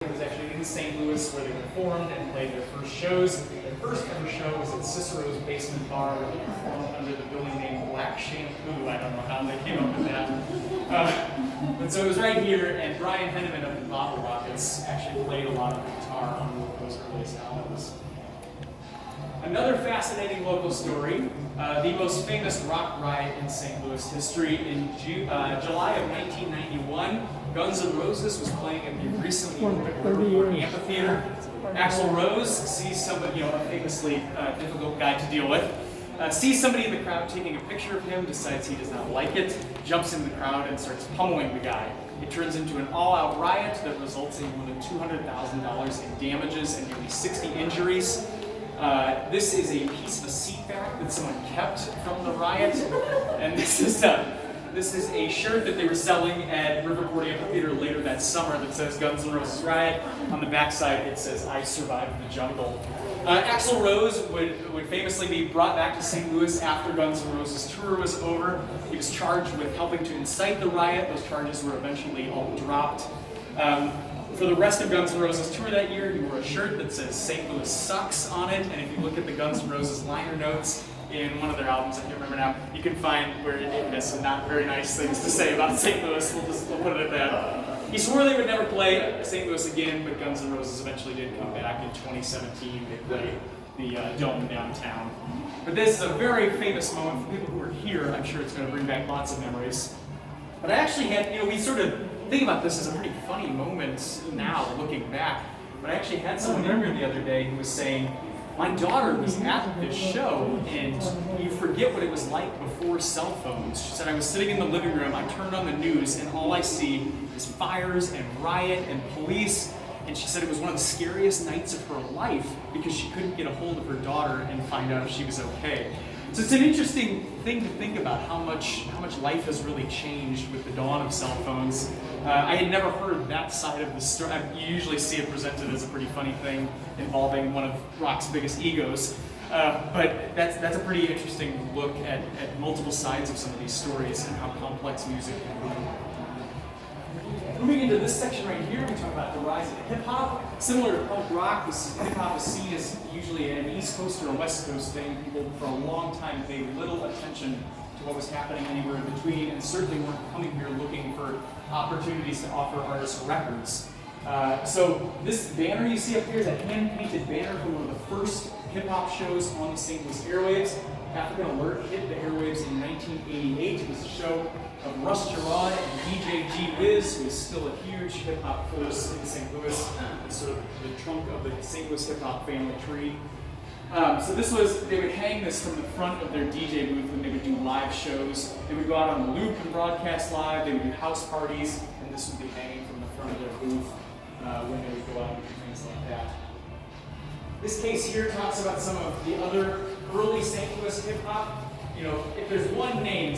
It was actually in St. Louis where they performed and played their first shows. Their first ever show was at Cicero's Basement Bar, where they performed under the building name Black Shampoo. I don't know how they came up with that. But so it was right here, and Brian Henneman of the Bottle Rockets actually played a lot of the guitar on those earliest albums. Another fascinating local story, the most famous rock riot in St. Louis history. In July of 1991, Guns N' Roses was playing at the recently opened Riverport Amphitheatre. Axl Rose sees somebody, a famously difficult guy to deal with, sees somebody in the crowd taking a picture of him, decides he does not like it, jumps into the crowd and starts pummeling the guy. It turns into an all-out riot that results in more than $200,000 in damages and nearly 60 injuries. This is a piece of a seat back that someone kept from the riot, and this is a shirt that they were selling at Riverport Amphitheatre later that summer that says Guns N' Roses Riot. On the backside it says, "I survived the jungle." Axl Rose would famously be brought back to St. Louis after Guns N' Roses' tour was over. He was charged with helping to incite the riot. Those charges were eventually all dropped. For the rest of Guns N' Roses' tour that year, he wore a shirt that says "St. Louis Sucks" on it, and if you look at the Guns N' Roses liner notes in one of their albums, I can't remember now, you can find where it has some not very nice things to say about St. Louis. We'll put it at that. He swore they would never play St. Louis again, but Guns N' Roses eventually did come back in 2017. They played the Dome downtown. But this is a very famous moment for people who are here. I'm sure it's going to bring back lots of memories. But I actually had, we sort of think about this as a pretty funny moment now, looking back. But I actually had someone in here the other day who was saying, my daughter was at this show, and you forget what it was like before cell phones. She said, I was sitting in the living room, I turned on the news, and all I see is fires and riot and police. And she said it was one of the scariest nights of her life because she couldn't get a hold of her daughter and find out if she was okay. So it's an interesting thing to think about how much life has really changed with the dawn of cell phones. I had never heard that side of the story. You usually see it presented as a pretty funny thing involving one of rock's biggest egos. But that's a pretty interesting look at multiple sides of some of these stories and how complex music can be. Moving into this section right here, we talk about the rise of hip-hop. Similar to punk rock, hip-hop is seen as usually an East Coast or a West Coast thing. People for a long time paid little attention to what was happening anywhere in between, and certainly weren't coming here looking for opportunities to offer artists records. So this banner you see up here is a hand-painted banner from one of the first hip-hop shows on the St. Louis airwaves. African Alert hit the airwaves in 1988. It was a show of Russ Gerard and DJ G Wiz, who is still a huge hip-hop force in St. Louis. It's sort of the trunk of the St. Louis hip-hop family tree. So they would hang this from the front of their DJ booth when they would do live shows. They would go out on the loop and broadcast live. They would do house parties, and this would be hanging from the front of their booth when they would go out and do things like that. This case here talks about some of the other early St. Louis hip-hop. If there's one name